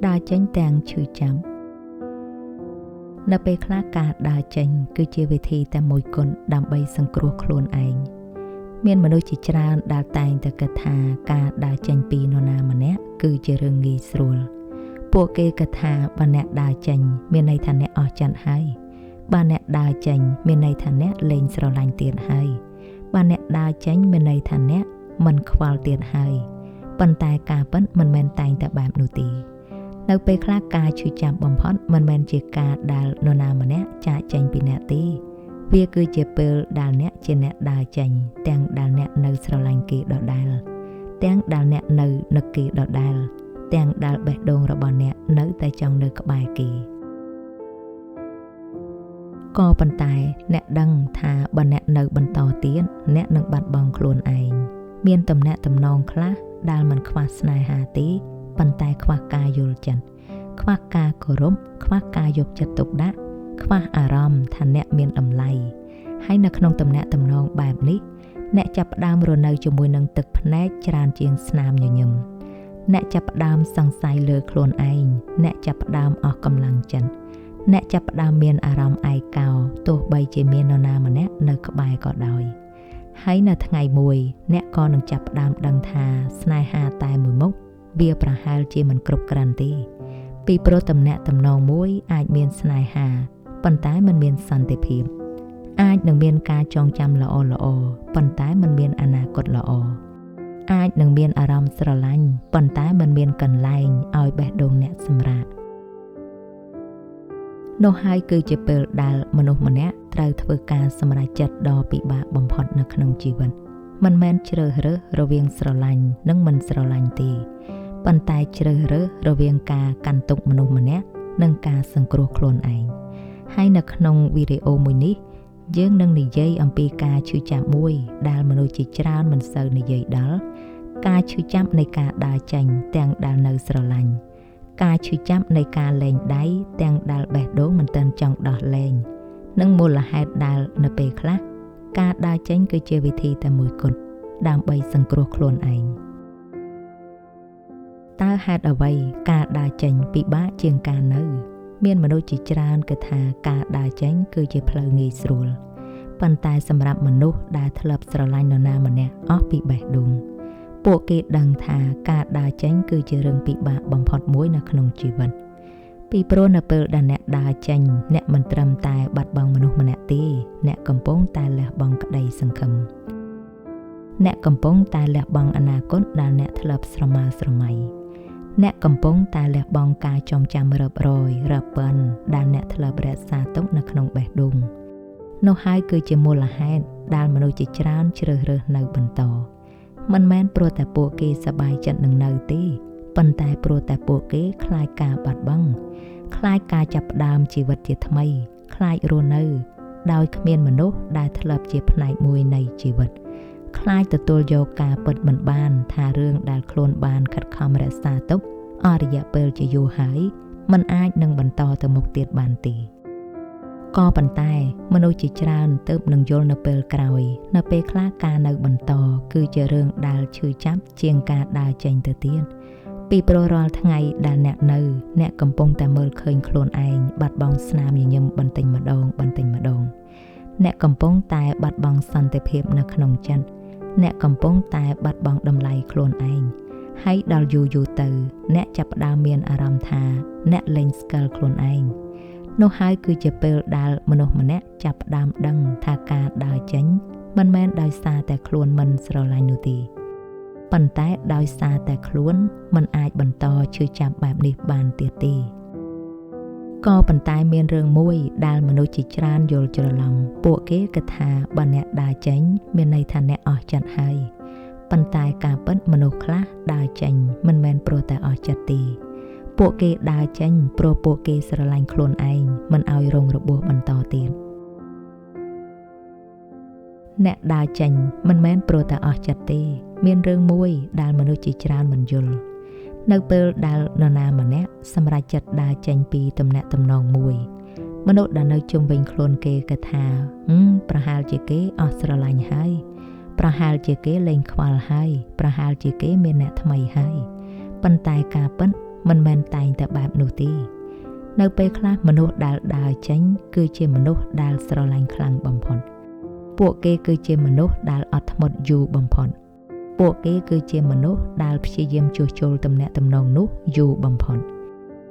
ដើរចេញទាំងឈឺចាំនៅពេលខ្លះការដើរចេញគឺជាវិធីតែមួយគត់ដើម្បីសង្គ្រោះខ្លួនឯងមានមនុស្សជាច្រើនដែលតែងតែគិតថាការដើរចេញពីនរណាម្នាក់គឺជារឿងងាយស្រួលពួកគេគិតថាបើអ្នកដើរចេញមានន័យថាអ្នកអស់ចិត្តហើយបើអ្នកដើរចេញមានន័យថាអ្នកលែងស្រឡាញ់ទៀតហើយបើអ្នកដើរចេញមានន័យថាអ្នកមិនខ្វល់ទៀតហើយប៉ុន្តែការពិតមិនមែនតែងតែបែបនោះទេនៅពេលខ្លះការឈឺចាប់បំផុតមិនមែនជាការដែលនរណាម្នាក់ចាកចេញពីអ្នកទេវាគឺជាពេលដែលអ្នកជាអ្នកដើរចេញទាំងដែលអ្នកនៅស្រឡាញ់គេដដែលទាំងដែលអ្នកនៅនឹកគេដដែលទាំងដែលបេះដូងរបស់អ្នកនៅតែចង់នៅក្បែរគេក៏ប៉ុន្តែអ្នកដឹងថាបើអ្នកនៅបន្តទៀតអ្នកនឹងបាត់បង់ខ្លួនឯងមានទំនាក់ទំនងខ្លះដែលមិនខ្វះស្នេហាទេប៉ុន្តែខ្វះការយល់ចិត្តខ្វះការគោរពខ្វះការយកចិត្តទុកដាក់ខ្វះអារម្មណ៍ថាអ្នកមានតម្លៃហើយនៅក្នុងទំនាក់ទំនងបែបនេះអ្នកចាប់ផ្ដើមរស់នៅជាមួយនឹងទឹកភ្នែកច្រើនជាងស្នាមញញឹមអ្នកចាប់ផ្ដើមសង្ស័យលើខ្លួនឯងអ្នកចាប់ផ្ដើមអស់កម្លាំងចិត្តអ្នកចាប់ផ្ដើមមានអារម្មណ៍ឯកោទោះបីជាមាននរណាម្នាក់នៅក្បែរក៏ដោយហើយនៅថ្ងៃមួយអ្នកក៏នឹងចាប់ផ្ដើមដឹងថាស្នេហាតែមួយមុខវាប្រហែលជាមិនគ្រប់គ្រាន់ទេពីព្រោះទំនាក់ទំនងមួយអាចមានស្នេហាប៉ុន្តែមិនមានសន្តិភាពអាចនឹងមានការចងចាំល្អប៉ុន្តែមិនមានអនាគតល្អអាចនឹងមានអារម្មណ៍ស្រឡាញ់ប៉ុន្តែមិនមានកន្លែងឲ្យបេះដូងអ្នកសម្រាកនោះហើយគឺជាពេលដែលមនុស្សម្នាក់ត្រូវធ្វើការសម្រេចចិត្តដ៏ពិបាកបំផុតនៅក្នុងជីវិតមិនមែនជ្រើសរើសរវាងស្រឡាញ់និងមិនស្រឡាញ់ទេប៉ុន្តែជ្រើសរើសរវាងការកាន់ទុក្ខមនុស្សម្នាក់និងការសង្គ្រោះខ្លួនឯងហើយនៅក្នុងវីដេអូមួយនេះយើងនឹងនិយាយអំពីការឈឺចាប់មួយដែលមនុស្សជាច្រើនមិនសូវនិយាយដល់ការឈឺចាប់នៃការដើរចេញទាំងដែលនៅស្រឡាញ់ការឈឺចាប់នៃការលែងដៃទាំងដែលបេះដូងមិនទាន់ចង់ដោះលែងនិងមូលហេតុដែលនៅពេលខ្លះការដើរចេញគឺជាវិធីតែមួយគត់ដើម្បីសង្គ្រោះខ្លួនឯងតើហេតុអ្វីការដើរចេញពិបាកជាងការនៅមានមនុស្សជាច្រើនគិតថាការដើរចេញគឺជាផ្លូវងាយស្រួលប៉ុន្តែសម្រាប់មនុស្សដែលធ្លាប់ស្រឡាញ់នរណាម្នាក់អស់ពីបេះដូងពួកគេដឹងថាការដើរចេញគឺជារឿងពិបាកបំផុតមួយនៅក្នុងជីវិតពីព្រោះនៅពេលដែលអ្នកដើរចេញអ្នកមិនត្រឹមតែបាត់បង់មនុស្សម្នាក់ទេអ្នកកំពុងតែលះបង់ក្តីសង្ឃឹមអ្នកកំពុងតែលះបង់អនាគតដែលអ្នកធ្លាប់ស្រមើស្រមៃអ្នកកំពុងតែលះបង់ការចងចាំរាប់រយរាប់ពាន់ដែលអ្នកធ្លាប់រក្សាទុកនៅក្នុងបេះដូងនោះហើយគឺជាមូលហេតុដែលមនុស្សជាច្រើនជ្រើសរើសនៅបន្តមិនមែនព្រោះតែពួកគេសប្បាយចិត្តនឹងនៅទេប៉ុន្តែព្រោះតែពួកគេខ្លាចការបាត់បង់ខ្លាចការចាប់ផ្ដើមជីវិតជាថ្មីខ្លាចរស់នៅដោយគ្មានមនុស្សដែលធ្លាប់ជាផ្នែកមួយនៃជីវិតខ្លាចទទួលយកការពិតមិនបានថារឿងដែលខ្លួនបានខិតខំរក្សាទុកអស់រយៈពេលជាយូរហើយมันអាចនឹងបន្តទៅមុខទៀតបានទេក៏ប៉ុន្តែមនុស្សជាច្រើនទើបនឹងយល់នៅពេលក្រោយនៅពេលខ្លះការនៅបន្តគឺជារឿងដែលឈឺចាប់ជាងការដើរចេញទៅទៀតពីព្រោះរាល់ថ្ងៃដែលអ្នកកំពុងតែមើលឃើញខ្លួនឯងបាត់បង់ស្នាមញញឹមបន្តិចម្ដងអ្នកកំពុងតែបាត់បង់សន្តិភាពនៅក្នុងចិត្តអ្នកកំពុងតែបាត់បង់តម្លៃខ្លួនឯងហើយដល់យូរទៅអ្នកចាប់ផ្ដើមមានអារម្មណ៍ថាអ្នកលែងស្គាល់ខ្លួនឯងនោះហើយគឺជាពេលដែលមនុស្សម្នាក់ចាប់ផ្ដើមដឹងថាការដើរចេញមិនមែនដោយសារតែខ្លួនមិនស្រឡាញ់នោះទេប៉ុន្តែដោយសារតែខ្លួនមិនអាចបន្តឈឺចាប់បែបនេះបានទៀតទេក៏ប៉ុន្តែមានរឿងមួយដែលមនុស្សជាច្រើនយល់ច្រឡំពួកគេគិតថាបើអ្នកដើរចេញមានន័យថាអ្នកអស់ចិត្តហើយប៉ុន្តែការពិតមនុស្សខ្លះដើរចេញមិនមែនព្រោះតែអស់ចិត្តទេពួកគេដើរចេញព្រោះពួកគេស្រឡាញ់ខ្លួនឯងមិនឲ្យរងរបួសបន្តទៀតអ្នកដើរចេញមិនមែនព្រោះតែអស់ចិត្តទេមានរឿងមួយដែលមនុស្សជាច្រើនមិនយល់នៅពេលដែលនរណាម្នាក់សម្រេចចិត្តដើរចេញពីទំនាក់ទំនងមួយមនុស្សដែលនៅជុំវិញខ្លួនគេគិតថាប្រហែលជាគេអស់ស្រឡាញ់ហើយប្រហែលជាគេលែងខ្វល់ហើយប្រហែលជាគេមានអ្នកថ្មីហើយប៉ុន្តែការពិត មិនមែនតែងតែបែបនោះទេនៅពេលខ្លះមនុស្សដែលដើរចេញគឺជាមនុស្សដែលស្រឡាញ់ខ្លាំងបំផុតពួកគេគឺជាមនុស្សដែលអត់ធ្មត់យូរបំផុតពួកគេគឺជាមនុស្សដែលព្យាយាមជួសជុលទំនាក់ទំនងនោះយូរបំផុត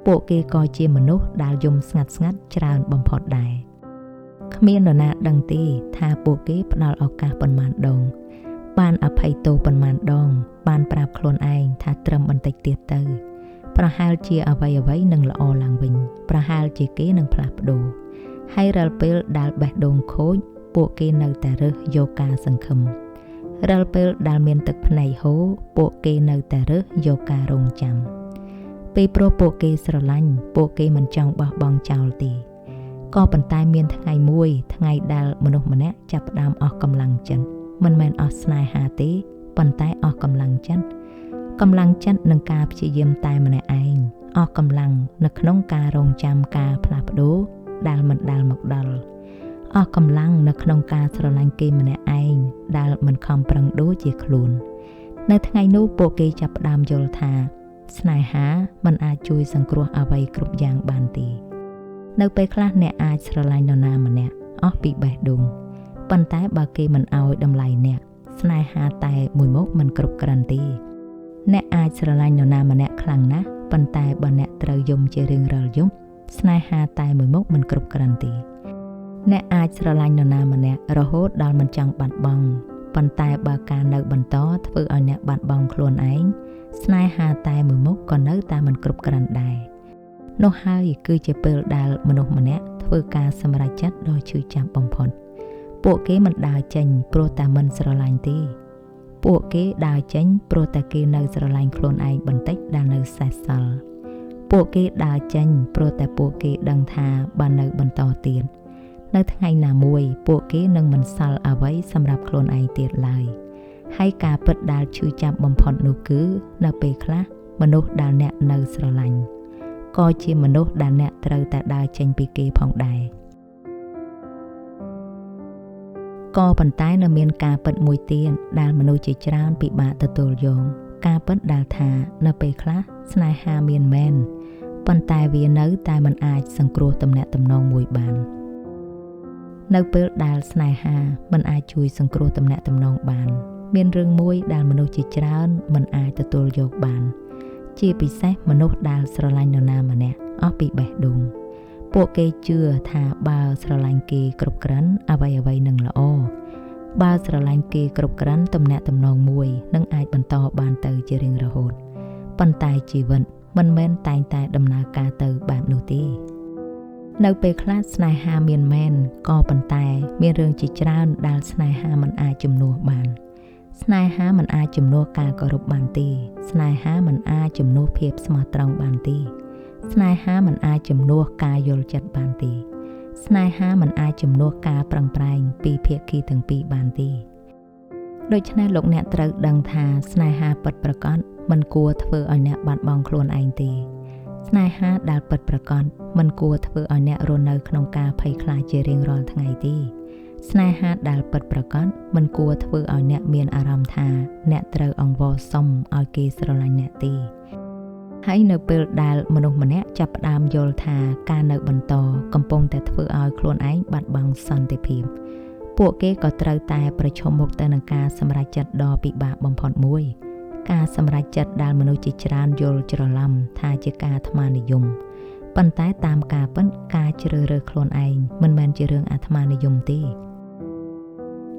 ពួកគេក៏ជាមនុស្សដែលយំស្ងាត់ច្រើនបំផុតដែរគ្មាននរណាដឹងទេថាពួកគេផ្ដល់ឱកាសប៉ុន្មានដងបានអភ័យទោសប៉ុន្មានដងបានប្រាប់ខ្លួនឯងថាត្រឹមបន្តិចទៀតទៅប្រហែលជាអ្វីនឹងល្អឡើងវិញប្រហែលជាគេនឹងផ្លាស់ប្ដូរហើយរាល់ពេលដែលបេះដូងខូចពួកគេនៅតែរើសយកការសង្ឃឹមរាល់ពេលដែលមានទឹកភ្នែកហូរពួកគេនៅតែរើសយកការរងចាំពេលព្រោះពួកគេស្រឡាញ់ពួកគេមិនចង់បោះបង់ចោលទេក៏ប៉ុន្តែមានថ្ងៃមួយថ្ងៃដែលមនុស្សម្នាក់ចាប់ផ្ដើមអស់កម្លាំងចិត្តមិនមែនអស់ស្នេហាទេប៉ុន្តែអស់កម្លាំងចិត្តនឹងការព្យាយាមតែម្នាក់ឯងអស់កម្លាំងនៅក្នុងការរងចាំការផ្លាស់ប្ដូរដែលមិនដែលមកដល់អស់កម្លាំងនៅក្នុងការស្រឡាញ់គេម្នាក់ឯងដែលមិនខំប្រឹងដូរជាខ្លួននៅថ្ងៃនោះពួកគេចាប់ផ្ដើមយល់ថាស្នេហាមិនអាចជួយសង្គ្រោះអ្វីគ្រប់យ៉ាងបានទេនៅពេលខ្លះអ្នកអាចស្រឡាញ់នរណាម្នាក់អស់ពីបេះដូងប៉ុន្តែបើគេមិនអោយតម្លៃអ្នកស្នេហាតែមួយមុខមិនគ្រប់គ្រាន់ទេអ្នកអាចស្រឡាញ់នរណាម្នាក់ខ្លាំងណាស់ប៉ុន្តែបើអ្នកត្រូវយំជារៀងរាល់យប់ស្នេហាតែមួយមុខមិនគ្រប់គ្រាន់ទេអ្នកអាចស្រឡាញ់នរណាម្នាក់រហូតដល់មិនចង់បាត់បង់ប៉ុន្តែបើការនៅបន្តធ្វើឲ្យអ្នកបាត់បង់ខ្លួនឯងស្នេហាតែមួយមុខក៏នៅតែមិនគ្រប់គ្រាន់ដែរនោះហើយគឺជាពេលដែលមនុស្សម្នាក់ធ្វើការសម្រេចចិត្តដ៏ឈឺចាប់បំផុតពួកគេមិនដើរចេញព្រោះតែមិនស្រឡាញ់ទេពួកគេដើរចេញព្រោះតែគេនៅស្រឡាញ់ខ្លួនឯងបន្តិចដែលនៅសេសសល់ពួកគេដើរចេញព្រោះតែពួកគេដឹងថាបើនៅបន្តទៀតនៅថ្ងៃណាមួយពួកគេនឹងមិនសល់អ្វីសម្រាប់ខ្លួនឯងទៀតឡើយហើយការពិតដែលឈឺចាប់បំផុតនោះគឺនៅពេលខ្លះមនុស្សដែលអ្នកនៅស្រឡាញ់ក៏ជាមនុស្សដែលអ្នកត្រូវតែដើរចេញពីគេផងដែរក៏ប៉ុន្តែនៅមានការពិតមួយទៀតដែលមនុស្សជាច្រើនពិបាកទទួលយកការពិតដែលថានៅពេលខ្លះស្នេហាមានមែនប៉ុន្តែវានៅតែមិនអាចសង្គ្រោះទំនាក់ទំនងមួយបាននៅពេលដែលស្នេហាមិនអាចជួយសង្គ្រោះទំនាក់ទំនងបានមានរឿងមួយដែលមនុស្សជាច្រើនមិនអាចទទួលយកបានជាពិសេសមនុស្សដែលស្រឡាញ់នរណាម្នាក់អស់ពីបេះដូងពួកគេជឿថាបើស្រឡាញ់គេគ្រប់គ្រាន់អ្វីនឹងល្អបើស្រឡាញ់គេគ្រប់គ្រាន់ទំនាក់ទំនងមួយនឹងអាចបន្តបានទៅជារៀងរហូតប៉ុន្តែជីវិតមិនមែនតែងតែដំណើរការទៅបែបនោះទេនៅពេលខ្លះស្នេហាមានមែនក៏ប៉ុន្តែមានរឿងជាច្រើនដែលស្នេហាមិនអាចជំនួសបានស្នេហាមិនអាចជំនួសការគោរពបានទេស្នេហាមិនអាចជំនួសភាពស្មោះត្រង់បានទេស្នេហាមិនអាចជំនួសការយល់ចិត្តបានទេស្នេហាមិនអាចជំនួសការប្រឹងប្រែងពីភាគីទាំងពីរបានទេដូច្នេះលោកអ្នកត្រូវដឹងថាស្នេហាពិតប្រាកដមិនគួរធ្វើឲ្យអ្នកបាត់បង់ខ្លួនឯងទេស្នេហាដែលពិតប្រាកដមិនគួរធ្វើឲ្យអ្នករស់នៅក្នុងការភ័យខ្លាចជារៀងរាល់ថ្ងៃទេស្នេហាដែលពិតប្រាកដមិនគួរធ្វើឲ្យអ្នកមានអារម្មណ៍ថាអ្នកត្រូវអង្វរសុំឲ្យគេស្រឡាញ់អ្នកទេហើយនៅពេលដែលមនុស្សម្នាក់ចាប់ផ្ដើមយល់ថាការនៅបន្តកំពុងតែធ្វើឲ្យខ្លួនឯងបាត់បង់សន្តិភាពពួកគេក៏ត្រូវតែប្រឈមមុខទៅនឹងការសម្រេចចិត្តដ៏ពិបាកបំផុតមួយការសម្រេចចិត្តដែលមនុស្សជាច្រើនយល់ច្រឡំថាជាការអាត្មានិយមប៉ុន្តែតាមការពិតការជ្រើសរើសខ្លួនឯងមិនមែនជារឿងអាត្មានិយមទេ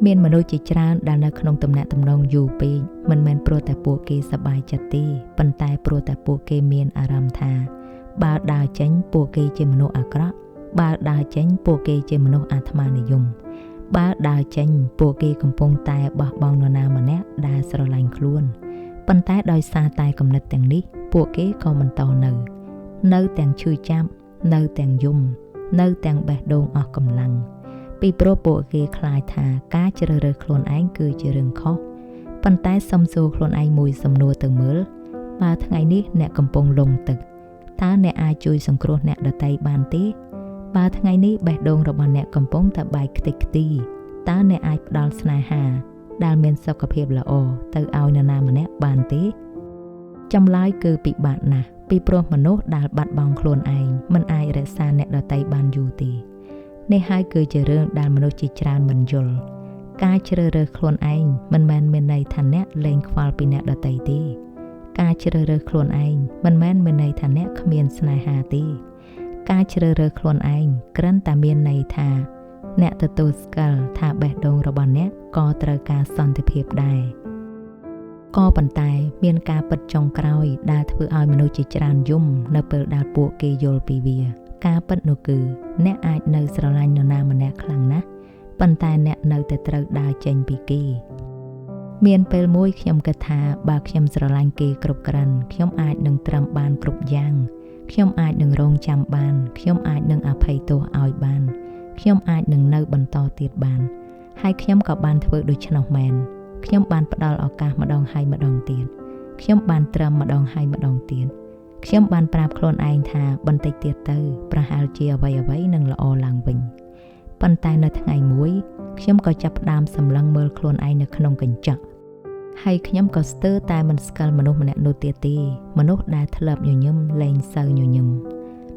មានមនុស្សជាច្រើនដែលនៅក្នុងទំនាក់ទំនងយូរពេកមិនមែនព្រោះតែពួកគេសប្បាយចិត្តទេប៉ុន្តែព្រោះតែពួកគេមានអារម្មណ៍ថាបើដើរចេញពួកគេជាមនុស្សអាក្រក់បើដើរចេញពួកគេជាមនុស្សអាត្មានិយមបើដើរចេញពួកគេកំពុងតែបោះបង់នរណាម្នាក់ដែលស្រឡាញ់ខ្លួនប៉ុន្តែដោយសារតែគំនិតទាំងនេះពួកគេក៏បន្តនៅទាំងឈឺចាប់នៅទាំងយំនៅទាំងបេះដូងអស់កម្លាំងពីព្រោះពួកគេខ្លាចថាការជ្រើសរើសខ្លួនឯងគឺជារឿងខុសប៉ុន្តែសុំសួរខ្លួនឯងមួយសំណួរទៅមើលបើថ្ងៃនេះអ្នកកំពុងលង់ទឹកតើអ្នកអាចជួយសង្គ្រោះអ្នកដទៃបានទេបើថ្ងៃនេះបេះដូងរបស់អ្នកកំពុងតែបែកខ្ទេចខ្ទីតើអ្នកអាចផ្ដល់ស្នេហាដែលមានសុខភាពល្អទៅឲ្យនរណាម្នាក់បានទេចម្លើយគឺពិបាកណាស់ ពីព្រោះមនុស្សដែលបាត់បង់ខ្លួនឯងមិនអាចរក្សាអ្នកដទៃបានយូរទេនេះហើយគឺជារឿងដែលមនុស្សជាច្រើនមិនយល់ការជ្រើសរើសខ្លួនឯងមិនមែនមានន័យថាអ្នកលែងខ្វល់ពីអ្នកដទៃទេការជ្រើសរើសខ្លួនឯងមិនមែនមានន័យថាអ្នកគ្មានស្នេហាទេការជ្រើសរើសខ្លួនឯងគ្រាន់តែមានន័យថាអ្នកទទួលស្គាល់ថាបេះដូងរបស់អ្នកក៏ត្រូវការសន្តិភាពដែរក៏ប៉ុន្តែមានការពិតចុងក្រោយដែលធ្វើឲ្យមនុស្សជាច្រើនយំនៅពេលដែលពួកគេយល់ពីវាការពិតនោះគឺអ្នកអាចនៅស្រឡាញ់នរណាម្នាក់ខ្លាំងណាស់ប៉ុន្តែអ្នកនៅតែត្រូវដើរចេញពីគេមានពេលមួយខ្ញុំគិតថាបើខ្ញុំស្រឡាញ់គេគ្រប់គ្រាន់ខ្ញុំអាចនឹងត្រឹមបានគ្រប់យ៉ាងខ្ញុំអាចនឹងរងចាំបានខ្ញុំអាចនឹងអភ័យទោសឲ្យបានខ្ញុំអាចនឹងនៅបន្តទៀតបានហើយខ្ញុំក៏បានធ្វើដូច្នោះមែនខ្ញុំបានផ្ដល់ឱកាសម្ដងហើយម្ដងទៀតខ្ញុំបានត្រឹមម្ដងហើយម្ដងទៀតខ្ញុំបានប្រាប់ខ្លួនឯងថាបន្តិចទៀតទៅប្រហែលជាអ្វីៗនឹងល្អឡើងវិញប៉ុន្តែនៅថ្ងៃមួយខ្ញុំក៏ចាប់ផ្ដើមសម្លឹងមើលខ្លួនឯងនៅក្នុងកញ្ចក់ហើយខ្ញុំក៏ស្ទើរតែមិនស្គាល់មនុស្សម្នាក់នោះទៀតទេមនុស្សដែលធ្លាប់ញញឹមលែងសូវញញឹម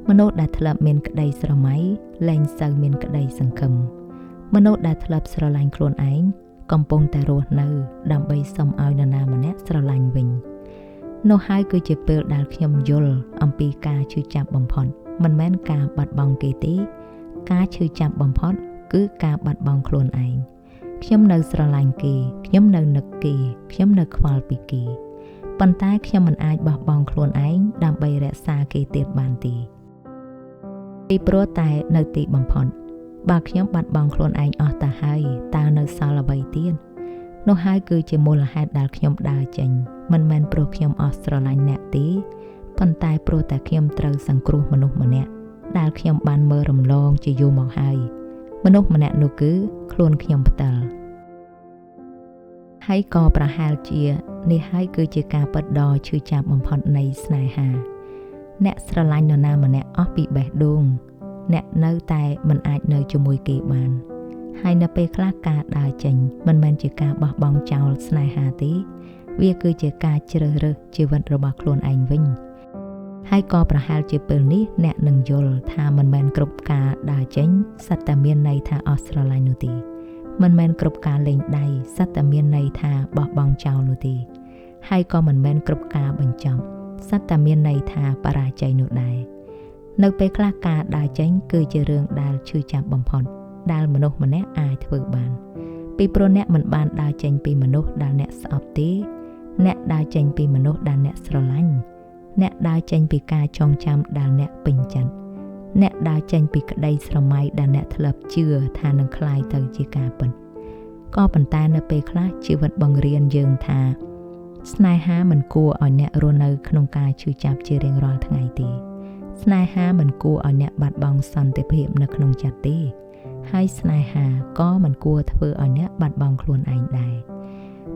មនុស្សដែលធ្លាប់មានក្តីស្រមៃលែងសូវមានក្តីសង្ឃឹមមនុស្សដែលធ្លាប់ស្រឡាញ់ខ្លួនឯងកំពុងតែរស់នៅដើម្បីសុំឲ្យនរណាម្នាក់ស្រឡាញ់វិញនោះហើយគឺជាពេលដែលខ្ញុំយល់អំពីការឈឺចាប់បំផុតមិនមែនការបាត់បង់គេទេការឈឺចាប់បំផុតគឺការបាត់បង់ខ្លួនឯងខ្ញុំនៅស្រឡាញ់គេខ្ញុំនៅនឹកគេខ្ញុំនៅខ្វល់ពីគេប៉ុន្តែខ្ញុំមិនអាចបោះបង់ខ្លួនឯងដើម្បីរក្សាគេទៀតបានទេពីព្រោះតែនៅទីបំផុតបើខ្ញុំបាត់បង់ខ្លួនឯងអស់ទៅហើយតើនៅសល់អ្វីទៀតនោះហើយគឺជាមូលហេតុដែលខ្ញុំដើរចេញមិនមែនព្រោះខ្ញុំអស់ស្រឡាញ់អ្នកទេប៉ុន្តែព្រោះតែខ្ញុំត្រូវសង្គ្រោះមនុស្សម្នាក់ដែលខ្ញុំបានមើលរំលងជាយូរមកហើយមនុស្សម្នាក់នោះគឺខ្លួនខ្ញុំផ្ទាល់ហើយក៏ប្រហែលជានេះហើយគឺជាការពិតដ៏ឈឺចាប់បំផុតនៃស្នេហាអ្នកស្រឡាញ់នរណាម្នាក់អស់ពីបេះដូងអ្នកនៅតែមិនអាចនៅជាមួយគេបានហើយនៅពេលខ្លះការដើរចេញមិនមែនជាការបោះបង់ចោលស្នេហាទេវាគឺជាការជ្រើសរើសជីវិតរបស់ខ្លួនឯងវិញហើយក៏ប្រហែលជាពេលនេះអ្នកនឹងយល់ថាមិនមែនគ្រប់ការដើរចេញសិតតែមានន័យថាអស់ស្រឡាញ់នោះទេមិនមែនគ្រប់ការលេងដៃសិតតែមានន័យថាបោះបង់ចោលនោះទេហើយក៏មិនមែនគ្រប់ការបញ្ចប់សិតតែមានន័យថាបរាជ័យនោះដែរនៅពេលខ្លះការដើរចេញគឺជារឿងដែលឈឺចាប់បំផុតដែលមនុស្សម្នាក់អាចធ្វើបានពីព្រោះអ្នកមិនបានដើរចេញពីមនុស្សដែលអ្នកស្អប់ទេអ្នកដើរចេញពីមនុស្សដែលអ្នកស្រឡាញ់អ្នកដើរចេញពីការចងចាំដែលអ្នកពេញចិត្តអ្នកដើរចេញពីក្តីស្រមៃដែលអ្នកធ្លាប់ជឿថានឹងคล้ายទៅជាការពិតក៏ប៉ុន្តែនៅពេលខ្លះជីវិតបង្រៀនយើងថាស្នេហាមិនគួរឲ្យអ្នករស់នៅក្នុងការឈឺចាប់ជារៀងរាល់ថ្ងៃទេស្នេហាមិនគួរឲ្យអ្នកបាត់បង់សន្តិភាពនៅក្នុងចិត្តទេហើយស្នេហាក៏មិនគួរធ្វើឲ្យអ្នកបាត់បង់ខ្លួនឯងដែរ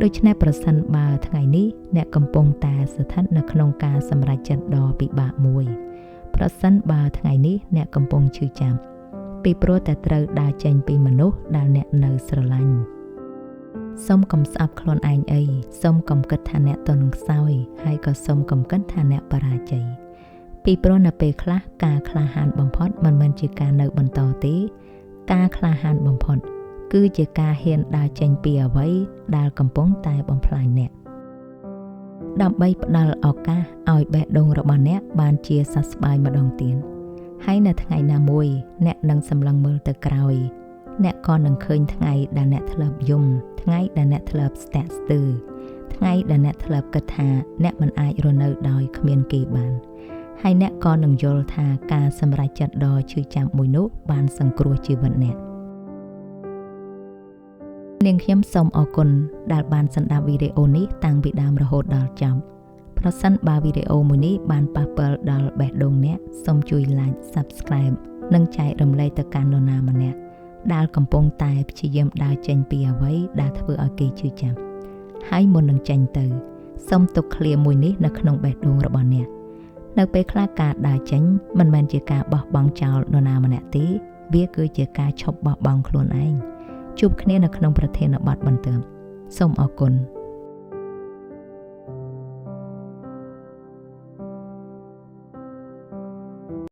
ដូច្នេះប្រសិនបើថ្ងៃនេះអ្នកកំពុងតែស្ថិតនៅក្នុងការសម្រេចចិត្តដ៏ពិបាកមួយប្រសិនបើថ្ងៃនេះអ្នកកំពុងឈឺចាប់ពីព្រោះតែត្រូវដើរចេញពីមនុស្សដែលអ្នកនៅស្រឡាញ់សូមកុំស្អប់ខ្លួនឯងអីសូមកុំគិតថាអ្នកទន់ខ្សោយហើយក៏សូមកុំគិតថាអ្នកបរាជ័យពីព្រោះនៅពេលខ្លះការក្លាហានបំផុតមិនមែនជាការនៅបន្តទេការក្លាហានបំផុតគឺជាការហ៊ានដើរចេញពីអ្វីដែលកំពុងតែបំផ្លាញអ្នកដើម្បីផ្ដល់ឱកាសឲ្យបេះដូងរបស់អ្នកបានជាសះស្បើយម្ដងទៀតហើយនៅថ្ងៃណាមួយអ្នកនឹងសម្លឹងមើលទៅក្រោយអ្នកក៏នឹងឃើញថ្ងៃដែលអ្នកធ្លាប់យំថ្ងៃដែលអ្នកធ្លាប់ស្ទាក់ស្ទើរថ្ងៃដែលអ្នកធ្លាប់គិតថាអ្នកមិនអាចរស់នៅដោយគ្មានគេបានហើយអ្នកក៏នឹងយល់ថាការសម្រេចចិត្តដ៏ឈឺចាប់មួយនោះបានសង្គ្រោះជីវិតអ្នកនាងខ្ញុំសូមអរគុណដែលបានស្ដាប់វីដេអូនេះតាំងពីដើមរហូតដល់ចប់ប្រសិនបើវីដេអូមួយនេះបានប៉ះពាល់ដល់បេះដូងអ្នកសូមជួយ Like Subscribe និងចែករំលែកទៅកាន់នរណាម្នាក់ដែលកំពុងតែព្យាយាមដើរចេញពីអ្វីដែលធ្វើឲ្យគេឈឺចាប់ហើយមុននឹងចេញទៅសូមទុកឃ្លាមួយនេះនៅក្នុងបេះដូងរបស់អ្នកនៅពេលខ្លះការដើរចេញមិនមែនជាការបោះបង់ចោលនរណាម្នាក់ទេវាគឺជាការឈប់បោះបង់ខ្លួនឯងជួបគ្នានៅក្នុងប្រធានបទបន្ទាប់សូមអរគុណ